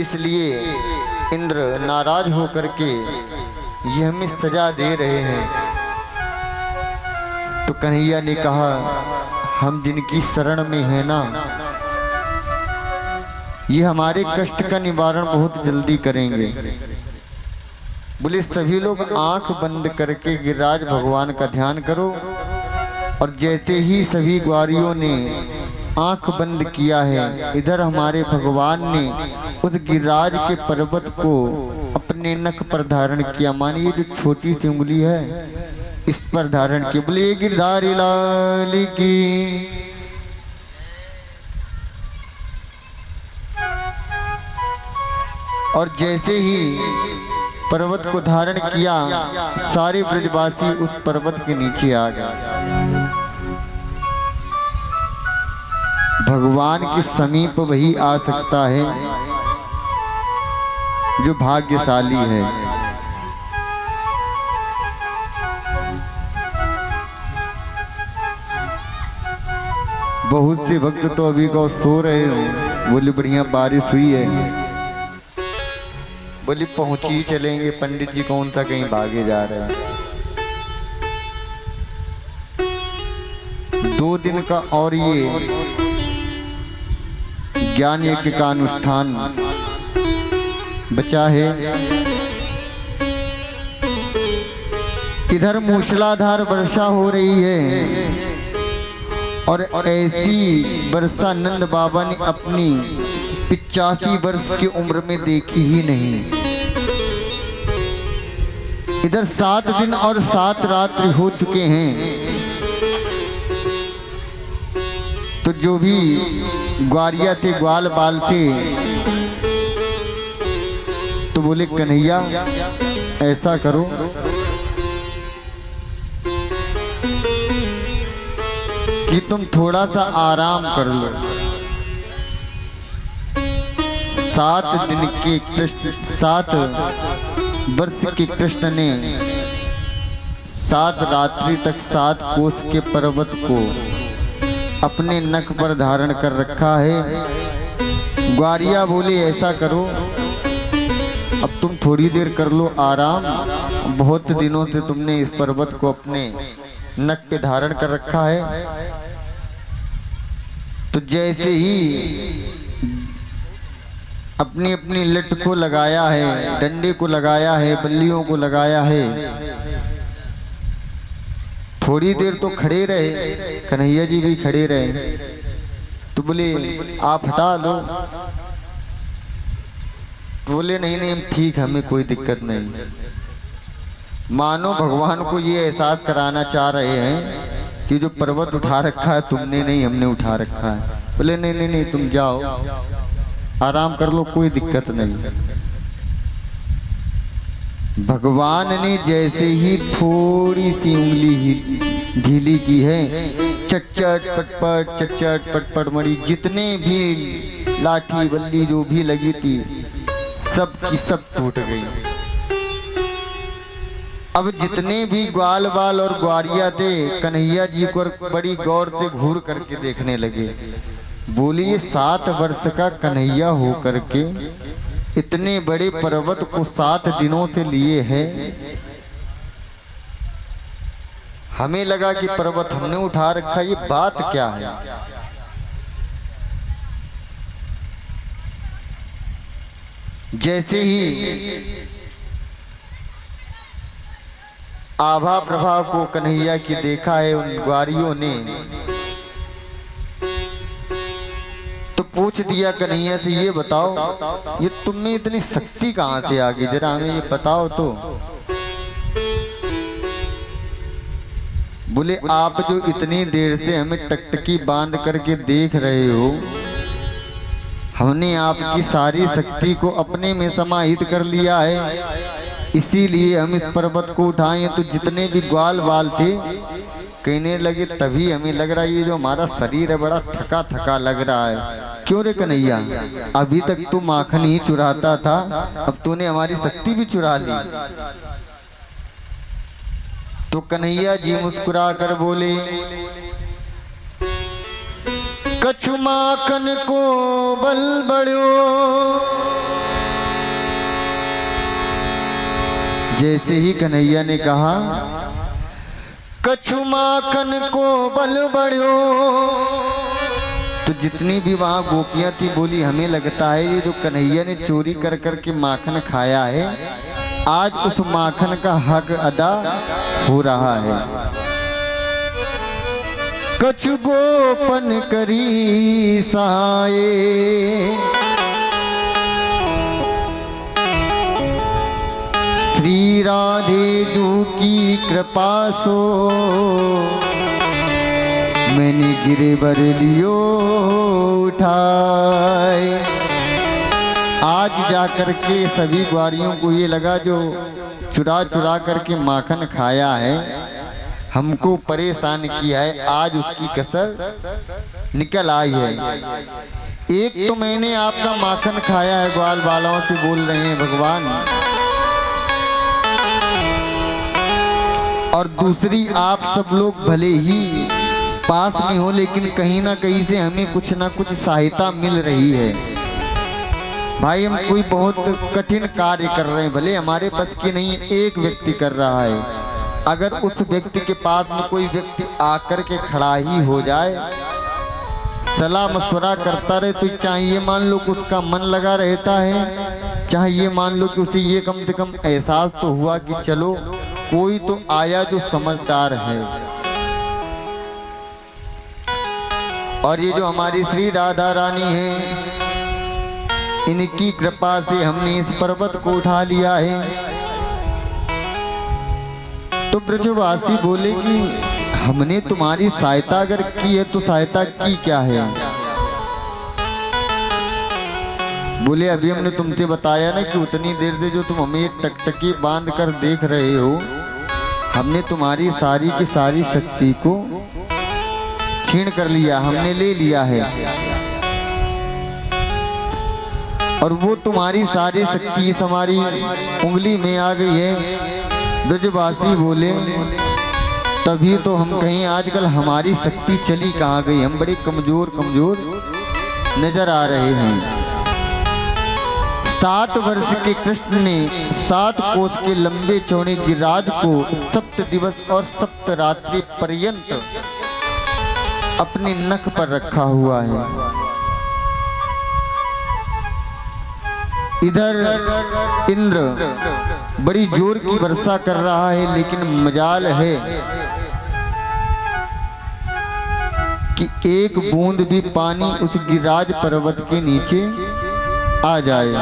इसलिए इंद्र नाराज होकर के ये हमें सजा दे रहे हैं। तो कन्हैया ने कहा, हम जिनकी शरण में है ना, ये हमारे कष्ट का निवारण बहुत जल्दी करेंगे। बोले सभी लोग आंख बंद करके गिरिराज भगवान का ध्यान करो। और जैसे ही सभी ग्वारियों ने आंख बंद किया है, इधर हमारे भगवान ने उस गिरिराज के पर्वत को अपने नख पर धारण किया। मानिए जो छोटी सी उंगली है इस पर धारण किया। बोले गिरधारी लाल की। और जैसे ही पर्वत को धारण किया, सारे ब्रजवासी उस पर्वत के नीचे आ गए। भगवान के समीप वही आ सकता है जो भाग्यशाली है। बहुत से भक्त तो अभी को सो रहे हो। बोले बढ़िया बारिश हुई है। बोली पहुंची ही चलेंगे, पंडित जी कौन सा कहीं भागे जा रहे हैं। 2 दिन का और ये ज्ञान यज्ञ का अनुष्ठान बचा है। इधर मूसलाधार वर्षा हो रही है और ऐसी वर्षा नंद बाबा ने अपनी 85 वर्ष की उम्र में देखी ही नहीं। इधर 7 दिन और 7 रात्रि हो चुके हैं। तो जो भी ग्वारिया थे, ग्वाल बाल थे, तो बोले कन्हैया ऐसा करो, कि तुम थोड़ा सा आराम कर लो। 7 दिन के कृष्ण, 7 वर्ष के कृष्ण ने 7 रात्रि तक 7 कोस के पर्वत को अपने नख पर धारण कर रखा है। ग्वारिया बोले ऐसा करो, अब तुम थोड़ी देर कर लो आराम। बहुत दिनों से तुमने इस पर्वत को अपने नख पे धारण कर रखा है। तो जैसे ही अपनी अपनी लट को लगाया है, डंडे को लगाया है, बल्लियों को लगाया है, थोड़ी देर तो खड़े रहे। कन्हैया जी भी खड़े रहे। तो बोले आप हटा लो। तो बोले नहीं नहीं ठीक, हमें कोई दिक्कत नहीं। मानो भगवान को ये एहसास कराना चाह रहे हैं कि जो पर्वत उठा रखा है तुमने नहीं, हमने उठा रखा है। बोले नहीं नहीं नहीं, तुम जाओ आराम कर लो, कोई दिक्कत नहीं। भगवान ने जैसे ही थोड़ी सी उंगली ढीली की है, चट-चट पट-पट, चट-चट पट-पट मरी। जितने भी लाठी बल्ली जो भी लगी थी सब की सब टूट गई। अब जितने भी ग्वाल बाल और ग्वारिया थे कन्हैया जी को बड़ी गौर से घूर करके देखने लगे। बोलिए 7 वर्ष का कन्हैया हो करके इतने बड़े पर्वत को 7 दिनों से लिए है। हमें लगा कि पर्वत हमने उठा रखा, ये बात क्या है। जैसे ही आभा प्रभा को कन्हैया की देखा है उन ग्वारियों ने, तो पूछ दिया कन्हैया से, ये बताओ ये तुम में इतनी शक्ति कहाँ से आ गई, जरा हमें ये बताओ। तो बोले आप जो इतनी देर से हमें टकटकी बांध करके देख रहे हो, हमने आपकी सारी शक्ति को अपने में समाहित कर लिया है, इसीलिए हम इस पर्वत को उठाए। तो जितने भी ग्वाल बाल थे कहने लगे, तभी हमें लग रहा है ये जो हमारा शरीर है बड़ा थका थका लग रहा है। क्यों रे कन्हैया, अभी तक तू माखन ही चुराता था, अब तूने हमारी शक्ति भी चुरा ली। तो कन्हैया जी मुस्कुरा कर बोले, कछु माखन को बल बढ़ो जैसे ही कन्हैया ने कहा कछु माखन को बल बढ़ो, तो जितनी भी वहाँ गोपियाँ थी बोली हमें लगता है ये जो कन्हैया ने चोरी कर कर के माखन खाया है, आज उस माखन का हक अदा हो रहा है। कछु गोपन करी साए, श्री राधे जू की कृपा सो, मैंने गिरवर लियो उठाए। आज जाकर के सभी ग्वारियों को ये लगा जो चुरा चुरा करके माखन खाया है, हमको परेशान किया है, आज उसकी कसर निकल आई है। एक तो मैंने आपका माखन खाया है, ग्वाल बालाओं से बोल रहे हैं भगवान, और दूसरी आप सब लोग भले ही पास में हो लेकिन कहीं ना कहीं से हमें कुछ ना कुछ सहायता मिल रही है। भाई हम कोई बहुत कठिन कार्य कर रहे हैं, भले हमारे बस की नहीं, एक व्यक्ति कर रहा है, अगर उस व्यक्ति के पास में कोई व्यक्ति आकर के खड़ा ही हो जाए, सलाह मशवरा करता रहे, तो चाहे ये मान लो कि उसका मन लगा रहता है, चाहे ये मान लो कि उसे ये कम से कम एहसास तो हुआ कि चलो कोई तो आया जो समझदार है। और ये जो हमारी श्री राधा रानी है, इनकी कृपा से हमने इस पर्वत को उठा लिया है। तो ब्रजवासी बोले कि हमने तुम्हारी सहायता अगर की है तो सहायता की क्या है? बोले अभी हमने तुमसे बताया ना कि उतनी देर से जो तुम हमें टकटकी बांध कर देख रहे हो, हमने तुम्हारी सारी की सारी शक्ति को छीन कर लिया, हमने ले लिया है, और वो तुम्हारी सारी शक्ति हमारी उंगली में आ गई है। ब्रजवासी बोले तभी तो हम कहीं आजकल हमारी शक्ति चली कहाँ गई, हम बड़े कमजोर कमजोर नजर आ रहे हैं। 7 वर्ष के कृष्ण ने 7 कोस के लंबे चौड़े गिरिराज को 7 दिवस और 7 रात्रि पर्यंत अपने नख पर रखा हुआ है। इधर इंद्र बड़ी जोर की वर्षा कर रहा है, लेकिन मजाल है कि एक बूंद भी पानी उस गिरिराज पर्वत के नीचे आ जाए।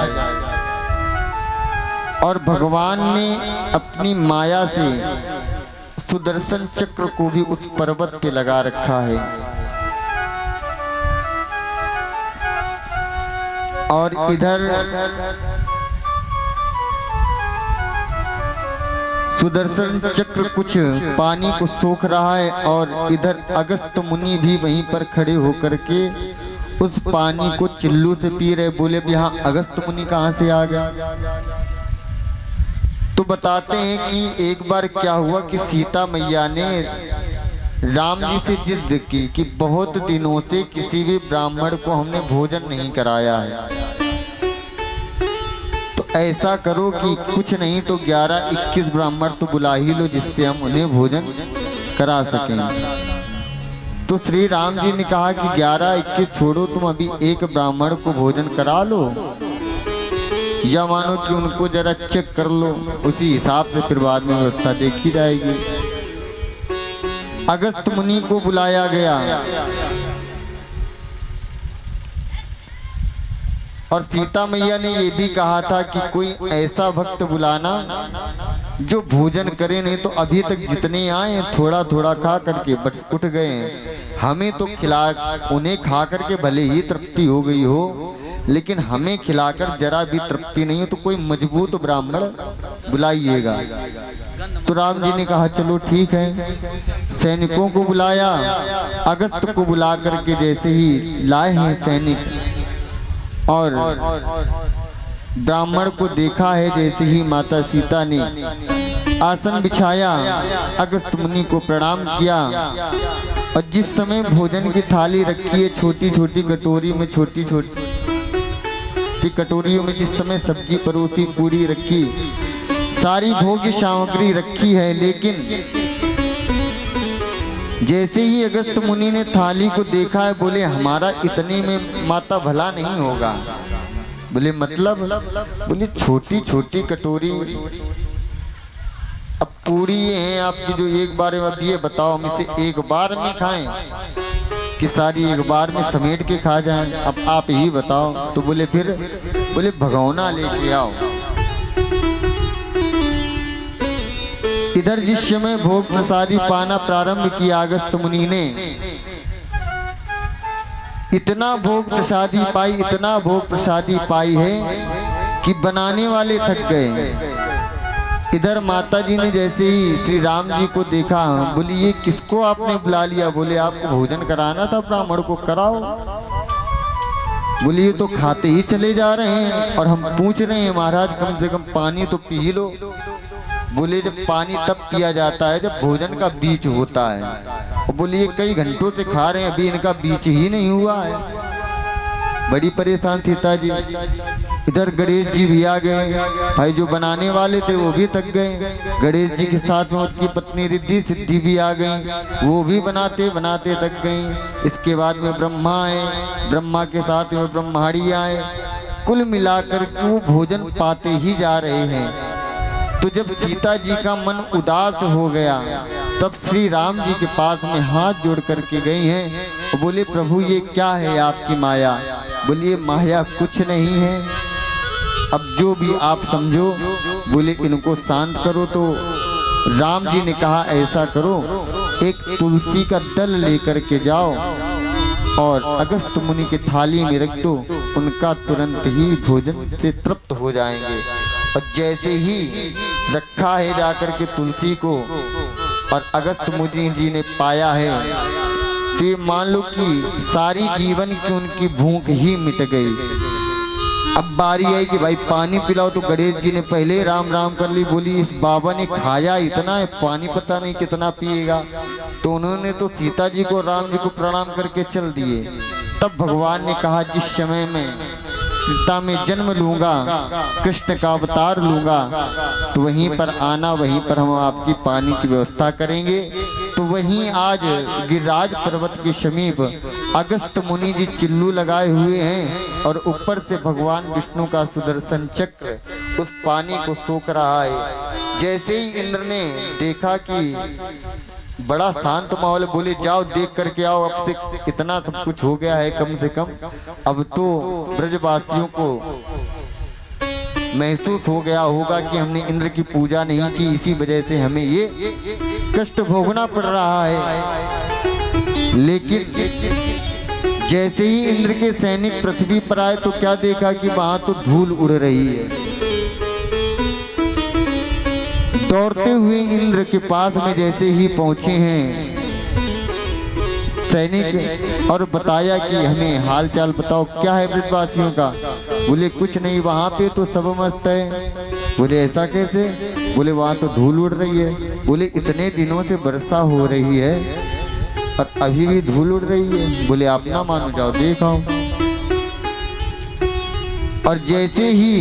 और भगवान ने अपनी माया से सुदर्शन चक्र को भी उस पर्वत पे लगा रखा है, और इधर सुदर्शन चक्र कुछ पानी को सोख रहा है, और इधर अगस्त मुनि भी वहीं पर खड़े होकर के उस पानी को चिल्लू से पी रहे। बोले भी हाँ, अगस्त मुनि कहाँ से आ गया? तो बताते हैं कि एक बार क्या हुआ कि सीता मैया ने राम जी से जिद की कि बहुत दिनों से किसी भी ब्राह्मण को हमने भोजन नहीं कराया है, तो ऐसा करो कि कुछ नहीं तो 11-21 ब्राह्मण तो बुला ही लो, जिससे हम उन्हें भोजन करा सकें। तो श्री राम जी ने कहा कि 11-21 छोड़ो, तुम अभी एक ब्राह्मण को भोजन करा लो, या मानो कि उनको जरा चेक कर लो, उसी हिसाब से फिर बाद में व्यवस्था देखी जाएगी। अगस्त मुनि को बुलाया गया, और सीता मैया ने ये भी कहा था कि कोई ऐसा भक्त बुलाना जो भोजन करे, नहीं तो अभी तक जितने आए थोड़ा थोड़ा खा करके बस उठ गए हैं। हमें तो खिला, उन्हें खा करके भले ही तृप्ति हो गई हो, लेकिन हमें खिलाकर जरा भी तृप्ति नहीं हो, तो कोई मजबूत ब्राह्मण बुलाइएगा। तो राम जी ने कहा चलो ठीक है। सैनिकों को बुलाया, अगस्त को बुला करके जैसे ही लाए हैं सैनिक, और ब्राह्मण को देखा है, जैसे ही माता सीता ने आसन बिछाया, अगस्त मुनि को प्रणाम किया, और जिस समय भोजन की थाली रखी है छोटी छोटी कटोरी में, छोटी छोटी कटोरियों में जिस समय सब्जी परोसी, पूरी रखी, सारी भोग्य सामग्री रखी है, लेकिन जैसे ही अगस्त मुनि ने थाली को देखा है, बोले हमारा इतने में माता भला नहीं होगा। बोले मतलब? बोले छोटी छोटी कटोरी, अब पूरी हैं आपकी जो एक बार में, अब ये बताओ हम इसे एक बार में खाएं कि सारी एक बार में समेट के खा जाएं? अब आप ही बताओ। तो बोले फिर? बोले भगोना लेके आओ। इधर जिस समय भोग प्रसादी पाना प्रारंभ किया अगस्त मुनि ने, इतना भोग प्रसादी पाई, इतना भोग प्रसादी पाई है कि बनाने वाले थक गए। इधर माता जी ने जैसे ही श्री राम जी को देखा, बोली ये किसको आपने बुला लिया? बोले आपको भोजन कराना था, ब्राह्मण को कराओ। बोले ये तो खाते ही चले जा रहे हैं और हम पूछ रहे हैं महाराज कम से कम पानी तो पी लो। बोले जब पानी तब पिया जाता है जब भोजन का बीच होता है। और बोले ये कई घंटों से खा रहे हैं, अभी इनका बीच ही नहीं हुआ है। बड़ी परेशान सीता जी। इधर गणेश जी भी आ गए, भाई जो बनाने वाले थे वो भी थक गए। गणेश जी के साथ में उसकी पत्नी रिद्धि सिद्धि भी आ गई, वो भी बनाते बनाते थक गई। इसके बाद में ब्रह्मा आए, ब्रह्मा के साथ में ब्रह्माणी आए। कुल मिलाकर वो भोजन पाते ही जा रहे हैं। तो जब सीता जी का मन उदास हो गया, तब श्री राम जी के पास में हाथ जोड़ करके गई हैं और बोले प्रभु ये क्या है आपकी माया? बोलिए माया कुछ नहीं है, अब जो भी आप समझो। बोले इनको शांत करो। तो राम जी ने कहा ऐसा करो, एक तुलसी का दल लेकर के जाओ और अगस्त मुनि की थाली में रख दो, उनका तुरंत ही भोजन से तृप्त हो जाएंगे। और जैसे ही रखा है जाकर के तुलसी को और अगस्त मुनि जी ने पाया है, तो ये मान लो कि सारी जीवन की उनकी भूख ही मिट गई। अब बारी आई कि भाई पानी पिलाओ। तो गणेश जी ने पहले राम राम कर ली। बोली इस बाबा ने खाया इतना है, पानी पता नहीं कितना पिएगा। तो उन्होंने तो सीता जी को राम जी को प्रणाम करके चल दिए। तब भगवान ने कहा जिस समय में सीता में जन्म लूंगा, कृष्ण का अवतार लूंगा, तो वहीं पर आना, वहीं पर हम आपकी पानी की व्यवस्था करेंगे। तो वहीं आज गिरिराज पर्वत के समीप अगस्त मुनि जी चिल्लू लगाए हुए हैं और ऊपर से भगवान विष्णु का सुदर्शन चक्र उस पानी को सोख रहा है। जैसे ही इंद्र ने देखा कि बड़ा शांत माहौल, बोले जाओ देख करके आओ, अब से इतना सब कुछ हो गया है कम से कम। अब तो ब्रजवासियों को महसूस हो गया होगा कि हमने इंद्र की पूजा नहीं की, इसी वजह से हमें ये कष्ट भोगना पड़ रहा है। लेकिन जैसे ही इंद्र के सैनिक पृथ्वी पर आए तो क्या देखा कि वहां तो धूल उड़ रही है। दौड़ते हुए इंद्र के पास में जैसे ही पहुंचे हैं सैनिक और बताया कि हमें हाल चाल बताओ, क्या है ब्रजवासियों का? बोले कुछ नहीं, वहां पे तो सब मस्त है। बोले ऐसा कैसे? बोले वहां तो धूल उड़ रही है। बोले इतने दिनों से वर्षा हो रही है और अभी भी धूल उड़ रही है। बोले आप ना मानो, जाओ देखो। और जैसे ही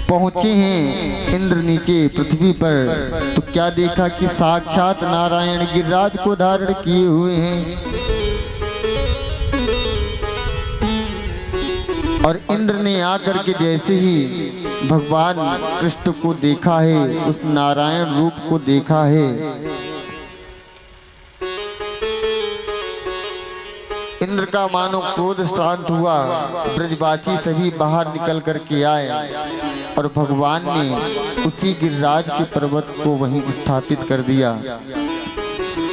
पहुंचे हैं इंद्र नीचे पृथ्वी पर, तो क्या देखा कि साक्षात नारायण गिरिराज को धारण किए हुए हैं। और इंद्र ने आकर के जैसे ही भगवान कृष्ण को देखा है, उस नारायण रूप को देखा है, इंद्र का मानो क्रोध शांत हुआ। ब्रजवासी सभी बाहर निकल करके आए और भगवान ने उसी गिरिराज के पर्वत को वहीं स्थापित कर दिया।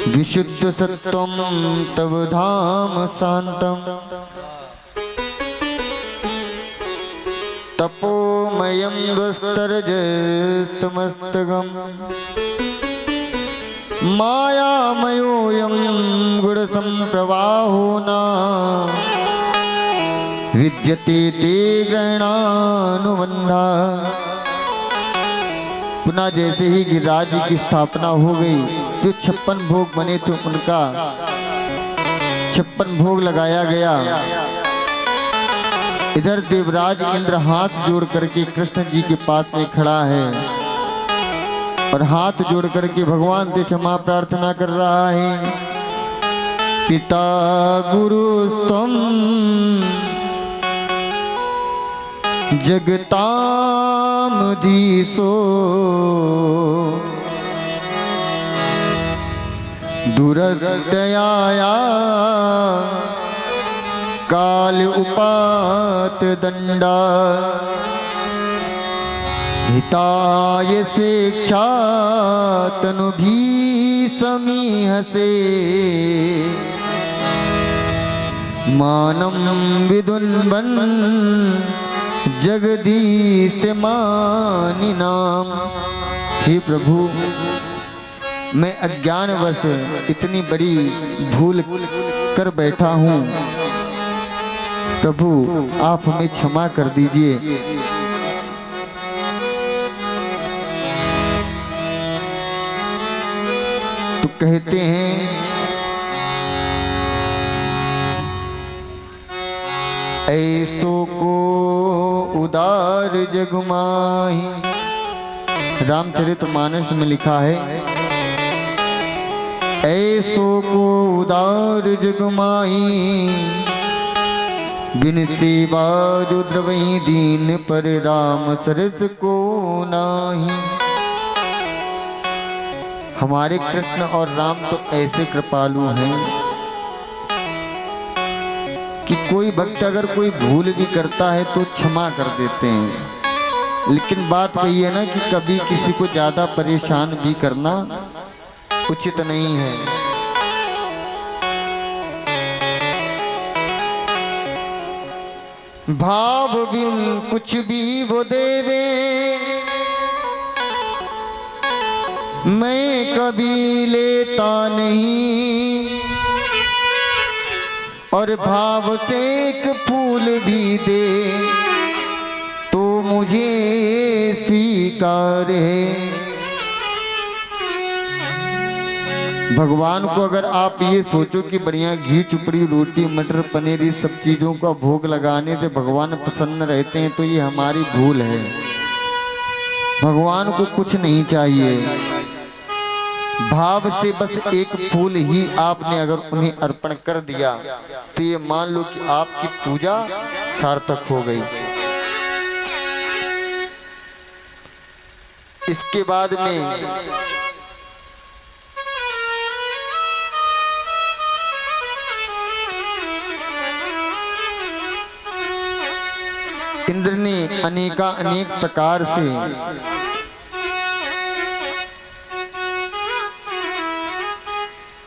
विशुद्ध सत्वम तव धाम शांतम तपोमयं वस्तरजस्तमस्तगम मायामयोऽयं गुणसंप्रवाहो न विद्यते ते ग्रहणानुबंधा। पुनः जैसे ही गिरिराज जी की स्थापना हो गई, जो 56 भोग बने थे उनका 56 भोग लगाया गया। इधर देवराज इंद्र हाथ जोड़ करके कृष्ण जी के पास में खड़ा है और हाथ जोड़ करके भगवान से क्षमा प्रार्थना कर रहा है। पिता गुरु तुम जगताम धीसो, दुरदयाया काल उपात दंडा, हिताय स्वेच्छा तनु भी समीहसे, मानम विदुन्वन जगदीश मानि नाम। हे प्रभु, मैं अज्ञानवश इतनी बड़ी भूल कर बैठा हूँ, प्रभु आप हमें क्षमा कर दीजिए। तो कहते हैं ऐसो को उदार जग माही, रामचरितमानस में लिखा है ऐसो को उदार जग माही, बिन सेवा जो द्रवई दीन पर राम सरस को नाही। हमारे कृष्ण और राम तो ऐसे कृपालु हैं कि कोई भक्त अगर कोई भूल भी करता है तो क्षमा कर देते हैं, लेकिन बात वही है ना कि कभी किसी को ज्यादा परेशान भी करना उचित नहीं है। भाव बिन कुछ भी वो देवे, मैं कभी लेता नहीं, और भाव से एक फूल भी दे तो मुझे स्वीकार है। भगवान को अगर आप ये सोचो कि बढ़िया घी चुपड़ी रोटी मटर पनीर इस सब चीज़ों का भोग लगाने से भगवान प्रसन्न रहते हैं तो ये हमारी भूल है। भगवान को कुछ नहीं चाहिए, भाव से बस एक फूल ही आपने अगर उन्हें अर्पण कर दिया तो ये मान लो कि आपकी पूजा सार्थक हो गई। इसके बाद में इंद्र ने अनेक प्रकार से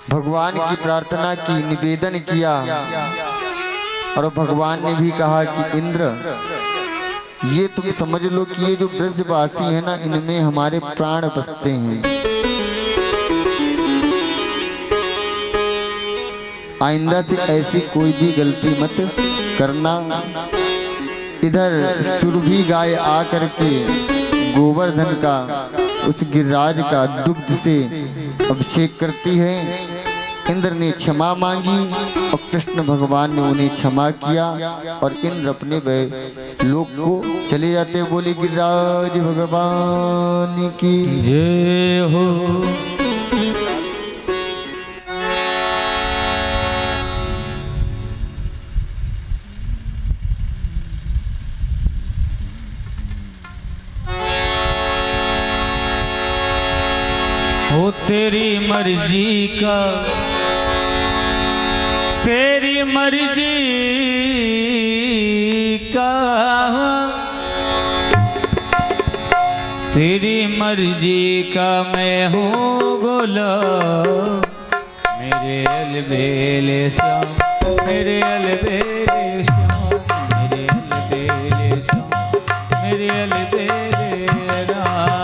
भगवान की प्रार्थना की, निवेदन किया, और भगवान ने भी कहा कि इंद्र ये तुम समझ लो कि ये जो ब्रजवासी है ना, इनमें हमारे प्राण बसते हैं। आइंदा से ऐसी कोई भी गलती मत करना। इधर सुरभि गाय आकर के गोवर्धन का, उस गिरिराज का दुग्ध से अभिषेक करती है। इंद्र ने क्षमा मांगी और कृष्ण भगवान ने उन्हें क्षमा किया और इंद्र अपने लोक को चले जाते। बोले गिरिराज भगवान की जय हो। हो तेरी मर्जी का, तेरी मर्जी का, तेरी मर्जी का मैं हूँ गुलाम। मेरे अलबेले श्याम, मेरे अलबेले श्याम, मेरे अलबेले श्याम, मेरे अलबेले राम।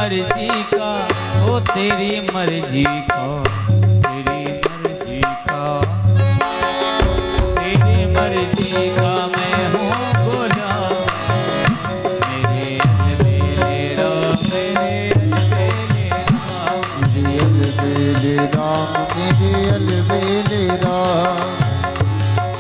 मर्जी का, ओ तेरी मर्जी का।